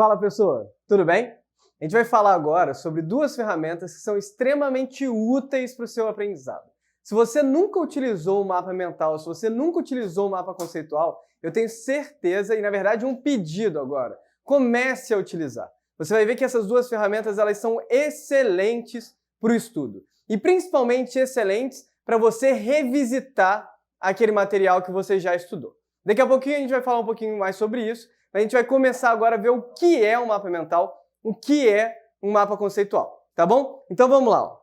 Fala, pessoa! Tudo bem? A gente vai falar agora sobre duas ferramentas que são extremamente úteis para o seu aprendizado. Se você nunca utilizou o mapa mental, se você nunca utilizou o mapa conceitual, eu tenho certeza, e na verdade um pedido agora, comece a utilizar. Você vai ver que essas duas ferramentas elas são excelentes para o estudo. E principalmente excelentes para você revisitar aquele material que você já estudou. Daqui a pouquinho a gente vai falar um pouquinho mais sobre isso. A gente vai começar agora a ver o que é um mapa mental, o que é um mapa conceitual, tá bom? Então vamos lá. Ó.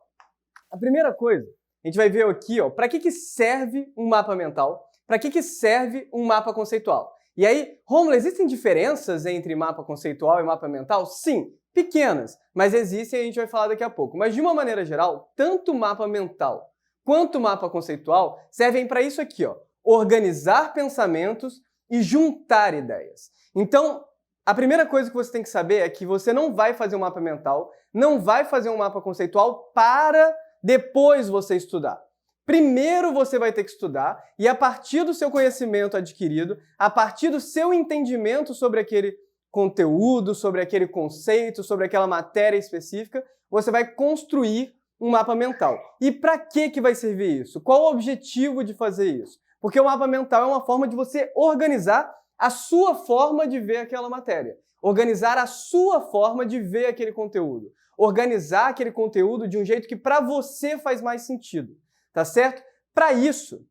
A primeira coisa, a gente vai ver aqui, para que serve um mapa mental, para que serve um mapa conceitual. E aí, Rômulo, existem diferenças entre mapa conceitual e mapa mental? Sim, pequenas, mas existem e a gente vai falar daqui a pouco. Mas de uma maneira geral, tanto o mapa mental quanto o mapa conceitual servem para isso aqui, organizar pensamentos e juntar ideias. Então, a primeira coisa que você tem que saber é que você não vai fazer um mapa mental, não vai fazer um mapa conceitual para depois você estudar. Primeiro você vai ter que estudar e a partir do seu conhecimento adquirido, a partir do seu entendimento sobre aquele conteúdo, sobre aquele conceito, sobre aquela matéria específica, você vai construir um mapa mental. E para que vai servir isso? Qual o objetivo de fazer isso? Porque o mapa mental é uma forma de você organizar a sua forma de ver aquela matéria, organizar a sua forma de ver aquele conteúdo, organizar aquele conteúdo de um jeito que para você faz mais sentido, tá certo? Para isso,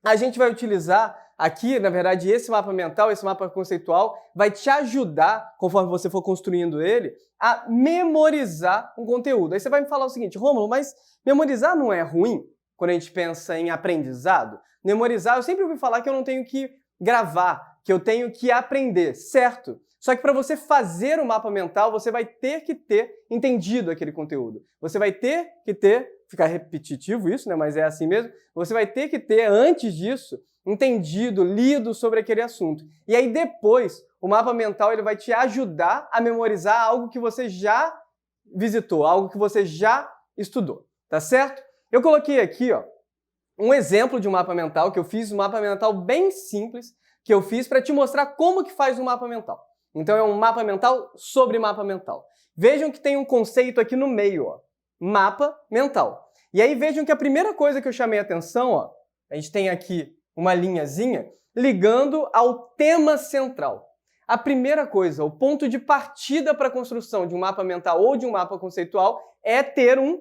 a gente vai utilizar aqui, na verdade, esse mapa mental, esse mapa conceitual, vai te ajudar, conforme você for construindo ele, a memorizar um conteúdo. Aí você vai me falar o seguinte, Rômulo, mas memorizar não é ruim quando a gente pensa em aprendizado? Memorizar, eu sempre ouvi falar que eu não tenho que gravar, que eu tenho que aprender, certo? Só que para você fazer o mapa mental, você vai ter que ter entendido aquele conteúdo. Você vai ter que ter, ficar repetitivo isso, né? Mas é assim mesmo, você vai ter que ter, antes disso, entendido, lido sobre aquele assunto. E aí depois, o mapa mental ele vai te ajudar a memorizar algo que você já visitou, algo que você já estudou, tá certo? Eu coloquei aqui, um exemplo de um mapa mental, que eu fiz um mapa mental bem simples, que eu fiz para te mostrar como que faz um mapa mental. Então é um mapa mental sobre mapa mental. Vejam que tem um conceito aqui no meio, mapa mental. E aí vejam que a primeira coisa que eu chamei a atenção, a gente tem aqui uma linhazinha ligando ao tema central. A primeira coisa, o ponto de partida para a construção de um mapa mental ou de um mapa conceitual é ter um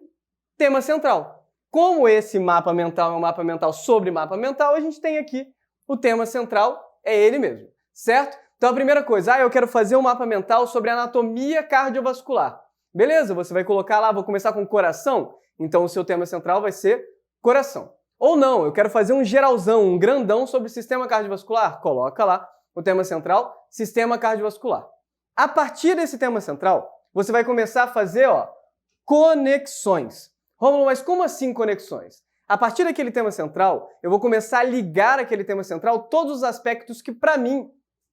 tema central. Como esse mapa mental é um mapa mental sobre mapa mental, a gente tem aqui o tema central, é ele mesmo, certo? Então a primeira coisa, eu quero fazer um mapa mental sobre anatomia cardiovascular. Beleza, você vai colocar lá, vou começar com coração, então o seu tema central vai ser coração. Ou não, eu quero fazer um geralzão, um grandão sobre o sistema cardiovascular, coloca lá o tema central, sistema cardiovascular. A partir desse tema central, você vai começar a fazer, conexões. Rômulo, mas como assim conexões? A partir daquele tema central, eu vou começar a ligar aquele tema central todos os aspectos que, para mim,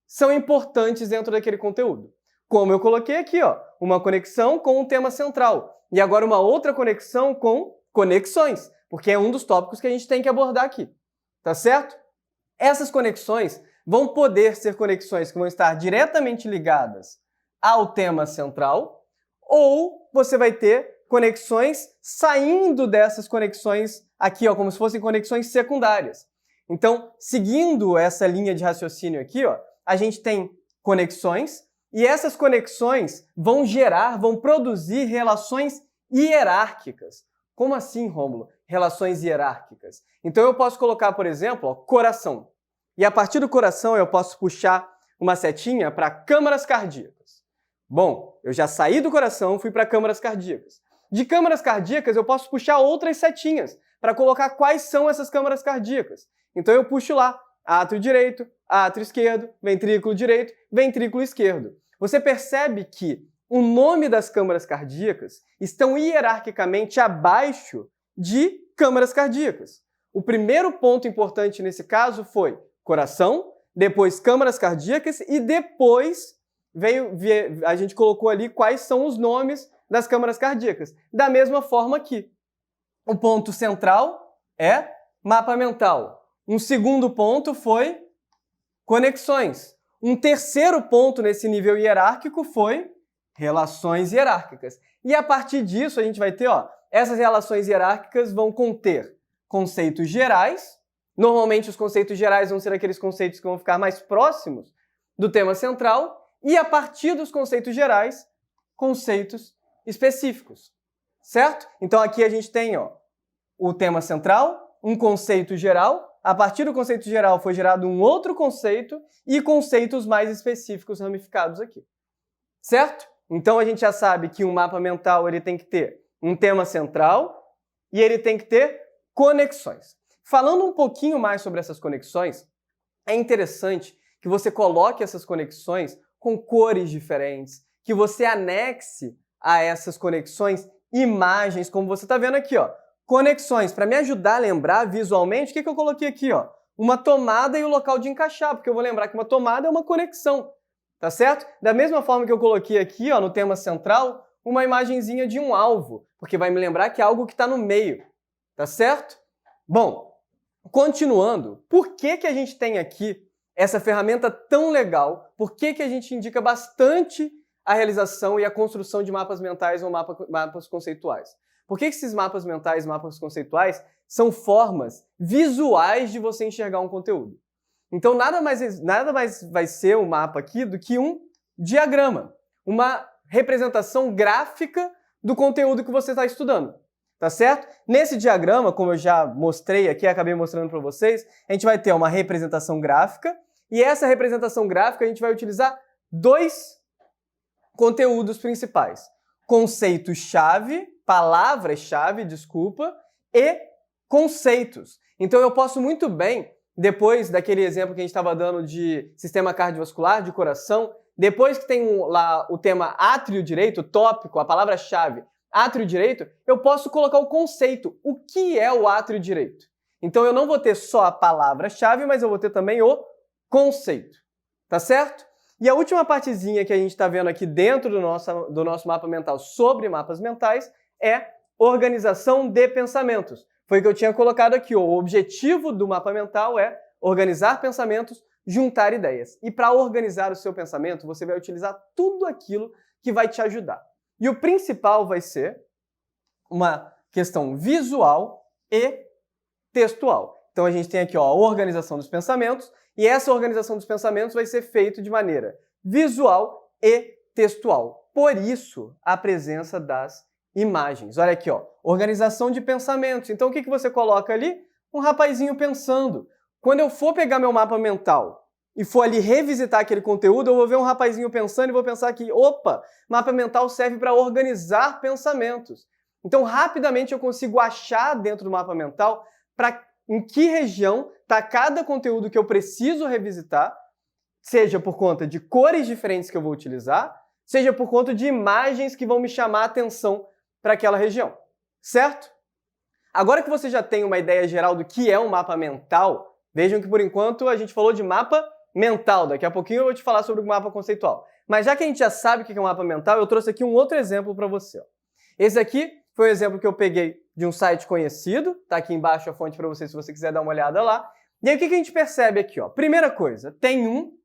são importantes dentro daquele conteúdo. Como eu coloquei aqui, uma conexão com o tema central. E agora uma outra conexão com conexões, porque é um dos tópicos que a gente tem que abordar aqui. Tá certo? Essas conexões vão poder ser conexões que vão estar diretamente ligadas ao tema central, ou você vai ter conexões saindo dessas conexões aqui, como se fossem conexões secundárias. Então, seguindo essa linha de raciocínio aqui, a gente tem conexões e essas conexões vão produzir relações hierárquicas. Como assim, Rômulo? Relações hierárquicas. Então eu posso colocar, por exemplo, coração. E a partir do coração eu posso puxar uma setinha para câmaras cardíacas. Bom, eu já saí do coração, fui para câmaras cardíacas. De câmaras cardíacas, eu posso puxar outras setinhas para colocar quais são essas câmaras cardíacas. Então eu puxo lá átrio direito, átrio esquerdo, ventrículo direito, ventrículo esquerdo. Você percebe que o nome das câmaras cardíacas estão hierarquicamente abaixo de câmaras cardíacas. O primeiro ponto importante nesse caso foi coração, depois câmaras cardíacas e depois a gente colocou ali quais são os nomes das câmaras cardíacas. Da mesma forma aqui. O ponto central é mapa mental. Um segundo ponto foi conexões. Um terceiro ponto nesse nível hierárquico foi relações hierárquicas. E a partir disso a gente vai ter, essas relações hierárquicas vão conter conceitos gerais. Normalmente os conceitos gerais vão ser aqueles conceitos que vão ficar mais próximos do tema central. E a partir dos conceitos gerais, conceitos específicos. Certo? Então aqui a gente tem o tema central, um conceito geral. A partir do conceito geral foi gerado um outro conceito e conceitos mais específicos ramificados aqui. Certo? Então a gente já sabe que um mapa mental ele tem que ter um tema central e ele tem que ter conexões. Falando um pouquinho mais sobre essas conexões, é interessante que você coloque essas conexões com cores diferentes, que você anexe a essas conexões imagens, como você está vendo aqui, conexões. Para me ajudar a lembrar visualmente, o que eu coloquei aqui? Uma tomada e o local de encaixar, porque eu vou lembrar que uma tomada é uma conexão, tá certo? Da mesma forma que eu coloquei aqui, no tema central, uma imagenzinha de um alvo, porque vai me lembrar que é algo que está no meio, tá certo? Bom, continuando, por que a gente tem aqui essa ferramenta tão legal? Por que a gente indica bastante a realização e a construção de mapas mentais ou mapas conceituais? Por que esses mapas mentais, mapas conceituais, são formas visuais de você enxergar um conteúdo? Então, nada mais vai ser um mapa aqui do que um diagrama, uma representação gráfica do conteúdo que você está estudando, tá certo? Nesse diagrama, como eu já mostrei aqui, acabei mostrando para vocês, a gente vai ter uma representação gráfica e essa representação gráfica a gente vai utilizar dois conteúdos principais: conceitos-chave, palavras-chave, desculpa, e conceitos. Então eu posso muito bem, depois daquele exemplo que a gente estava dando de sistema cardiovascular, de coração, depois que tem lá o tema átrio direito, o tópico, a palavra-chave, átrio direito, eu posso colocar o conceito. O que é o átrio direito? Então eu não vou ter só a palavra-chave, mas eu vou ter também o conceito. Tá certo? E a última partezinha que a gente está vendo aqui dentro do nosso mapa mental sobre mapas mentais é organização de pensamentos. Foi o que eu tinha colocado aqui. O objetivo do mapa mental é organizar pensamentos, juntar ideias. E para organizar o seu pensamento, você vai utilizar tudo aquilo que vai te ajudar. E o principal vai ser uma questão visual e textual. Então a gente tem aqui a organização dos pensamentos, e essa organização dos pensamentos vai ser feita de maneira visual e textual. Por isso, a presença das imagens. Olha aqui, organização de pensamentos. Então o que você coloca ali? Um rapazinho pensando. Quando eu for pegar meu mapa mental e for ali revisitar aquele conteúdo, eu vou ver um rapazinho pensando e vou pensar que, opa, mapa mental serve para organizar pensamentos. Então, rapidamente eu consigo achar dentro do mapa mental em que região está cada conteúdo que eu preciso revisitar, seja por conta de cores diferentes que eu vou utilizar, seja por conta de imagens que vão me chamar a atenção para aquela região, certo? Agora que você já tem uma ideia geral do que é um mapa mental, vejam que por enquanto a gente falou de mapa mental, daqui a pouquinho eu vou te falar sobre o mapa conceitual. Mas já que a gente já sabe o que é um mapa mental, eu trouxe aqui um outro exemplo para você. Esse aqui foi um exemplo que eu peguei de um site conhecido, tá aqui embaixo a fonte para você se você quiser dar uma olhada lá. E aí o que a gente percebe aqui? Primeira coisa, tem um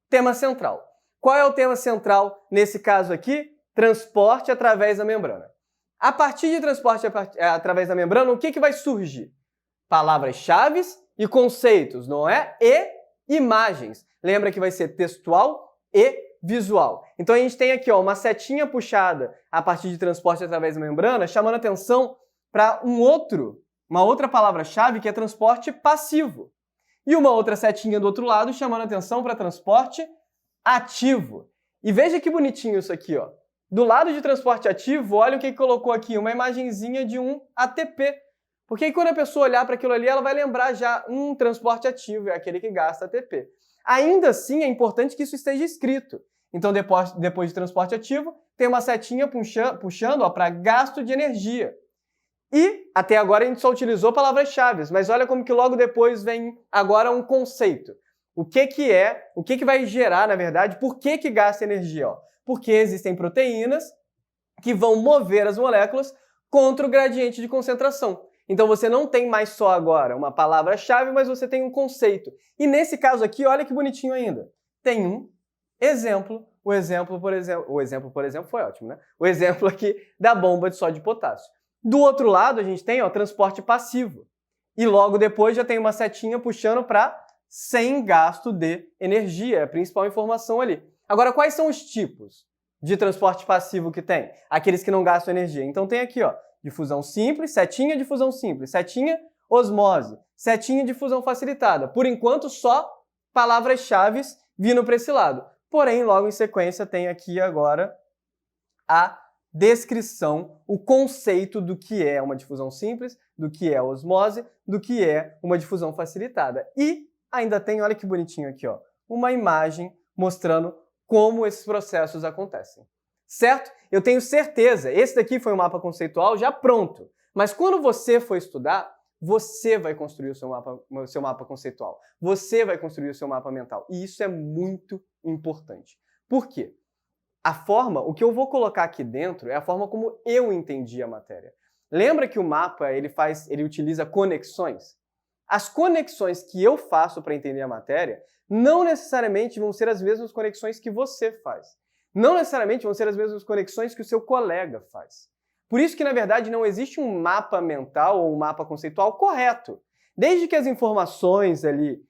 tema central. Qual é o tema central nesse caso aqui? Transporte através da membrana. A partir de transporte através da membrana, o que vai surgir? Palavras-chave e conceitos, não é? E imagens. Lembra que vai ser textual e visual. Então a gente tem aqui uma setinha puxada a partir de transporte através da membrana, chamando atenção para uma outra palavra-chave que é transporte passivo. E uma outra setinha do outro lado chamando atenção para transporte ativo. E veja que bonitinho isso aqui, Do lado de transporte ativo, olha o que colocou aqui, uma imagenzinha de um ATP. Porque aí quando a pessoa olhar para aquilo ali, ela vai lembrar já, transporte ativo é aquele que gasta ATP. Ainda assim, é importante que isso esteja escrito. Então, depois de transporte ativo, tem uma setinha puxando para gasto de energia. E, até agora, a gente só utilizou palavras-chave, mas olha como que logo depois vem agora um conceito. O que vai gerar, na verdade, por que gasta energia? Porque existem proteínas que vão mover as moléculas contra o gradiente de concentração. Então você não tem mais só agora uma palavra-chave, mas você tem um conceito. E nesse caso aqui, olha que bonitinho ainda. tem um exemplo. O exemplo, por exemplo, foi ótimo, né? O exemplo aqui da bomba de sódio e potássio. Do outro lado, a gente tem transporte passivo. E logo depois já tem uma setinha puxando para sem gasto de energia, é a principal informação ali. Agora, quais são os tipos de transporte passivo que tem? Aqueles que não gastam energia. Então tem aqui, difusão simples, setinha difusão simples, setinha osmose, setinha difusão facilitada. Por enquanto, só palavras-chave vindo para esse lado. Porém, logo em sequência, tem aqui agora a descrição, o conceito do que é uma difusão simples, do que é osmose, do que é uma difusão facilitada. E ainda tem, olha que bonitinho aqui, uma imagem mostrando como esses processos acontecem. Certo? Eu tenho certeza, esse daqui foi um mapa conceitual já pronto. Mas quando você for estudar, você vai construir o seu mapa conceitual. Você vai construir o seu mapa mental. E isso é muito importante. Por quê? O que eu vou colocar aqui dentro é a forma como eu entendi a matéria. Lembra que o mapa ele utiliza conexões? As conexões que eu faço para entender a matéria não necessariamente vão ser as mesmas conexões que você faz. Não necessariamente vão ser as mesmas conexões que o seu colega faz. Por isso que, na verdade, não existe um mapa mental ou um mapa conceitual correto. Desde que as informações ali,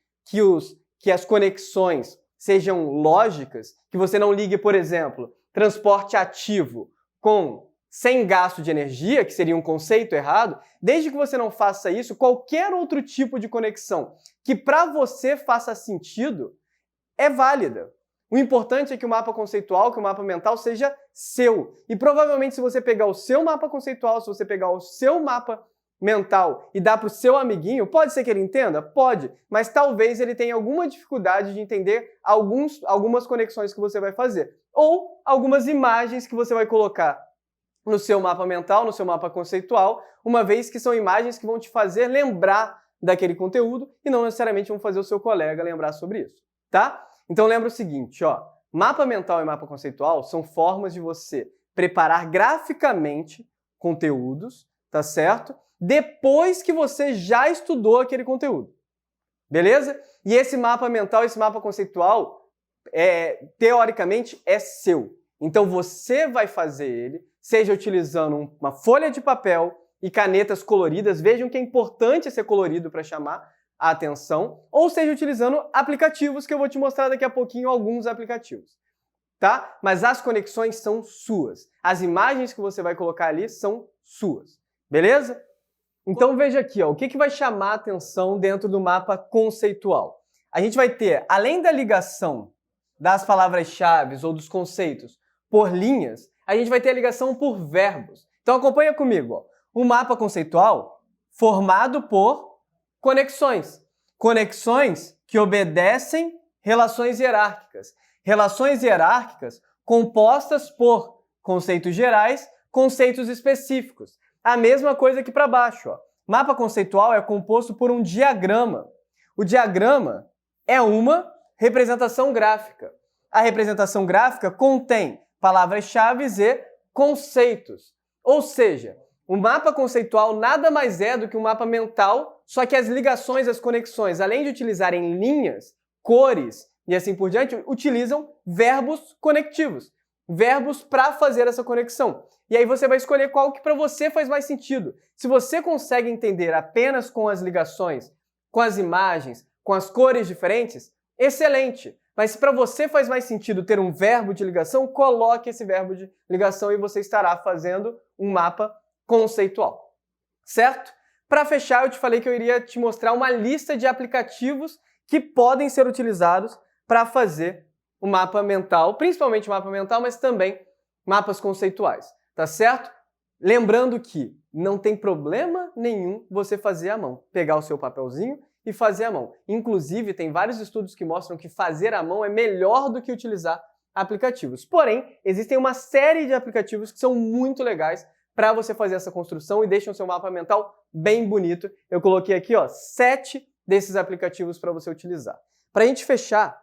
que as conexões sejam lógicas, que você não ligue, por exemplo, transporte ativo sem gasto de energia, que seria um conceito errado, desde que você não faça isso, qualquer outro tipo de conexão que para você faça sentido é válida. O importante é que o mapa conceitual, que o mapa mental seja seu. E provavelmente se você pegar o seu mapa conceitual, se você pegar o seu mapa mental e dar para o seu amiguinho, pode ser que ele entenda? Pode, mas talvez ele tenha alguma dificuldade de entender algumas conexões que você vai fazer. Ou algumas imagens que você vai colocar no seu mapa mental, no seu mapa conceitual, uma vez que são imagens que vão te fazer lembrar daquele conteúdo e não necessariamente vão fazer o seu colega lembrar sobre isso, tá? Então lembra o seguinte, mapa mental e mapa conceitual são formas de você preparar graficamente conteúdos, tá certo? Depois que você já estudou aquele conteúdo, beleza? E esse mapa mental, esse mapa conceitual, teoricamente, é seu. Então você vai fazer ele, seja utilizando uma folha de papel e canetas coloridas, vejam que é importante ser colorido para chamar a atenção, ou seja utilizando aplicativos, que eu vou te mostrar daqui a pouquinho alguns aplicativos, tá? Mas as conexões são suas. As imagens que você vai colocar ali são suas, beleza? Então veja aqui, o que vai chamar a atenção dentro do mapa conceitual? A gente vai ter, além da ligação das palavras-chave ou dos conceitos por linhas, a gente vai ter a ligação por verbos. Então acompanha comigo, o mapa conceitual formado por conexões. Conexões que obedecem relações hierárquicas. Relações hierárquicas compostas por conceitos gerais, conceitos específicos. A mesma coisa aqui para baixo. Mapa conceitual é composto por um diagrama. O diagrama é uma representação gráfica. A representação gráfica contém palavras-chave e conceitos. Ou seja, o mapa conceitual nada mais é do que um mapa mental, só que as ligações, as conexões, além de utilizarem linhas, cores e assim por diante, utilizam verbos conectivos. Verbos para fazer essa conexão. E aí você vai escolher qual que para você faz mais sentido. Se você consegue entender apenas com as ligações, com as imagens, com as cores diferentes, excelente. Mas se para você faz mais sentido ter um verbo de ligação, coloque esse verbo de ligação e você estará fazendo um mapa conceitual. Certo? Para fechar, eu te falei que eu iria te mostrar uma lista de aplicativos que podem ser utilizados para fazer o mapa mental, principalmente o mapa mental, mas também mapas conceituais, tá certo? Lembrando que não tem problema nenhum você fazer à mão, pegar o seu papelzinho e fazer à mão. Inclusive, tem vários estudos que mostram que fazer à mão é melhor do que utilizar aplicativos. Porém, existem uma série de aplicativos que são muito legais para você fazer essa construção e deixam o seu mapa mental bem bonito. Eu coloquei aqui 7 desses aplicativos para você utilizar. Para a gente fechar,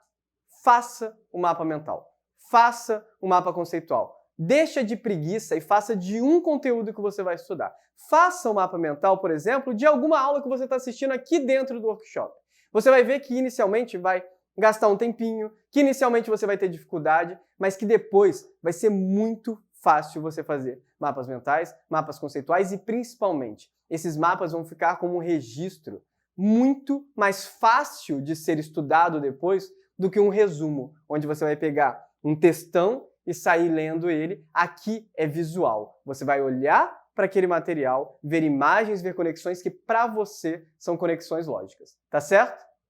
faça o mapa mental, faça o mapa conceitual. Deixa de preguiça e faça de um conteúdo que você vai estudar. Faça o mapa mental, por exemplo, de alguma aula que você está assistindo aqui dentro do workshop. Você vai ver que inicialmente vai gastar um tempinho, que inicialmente você vai ter dificuldade, mas que depois vai ser muito fácil você fazer mapas mentais, mapas conceituais e, principalmente, esses mapas vão ficar como um registro muito mais fácil de ser estudado depois do que um resumo, onde você vai pegar um textão e sair lendo ele. Aqui é visual. Você vai olhar para aquele material, ver imagens, ver conexões que para você são conexões lógicas. Tá certo?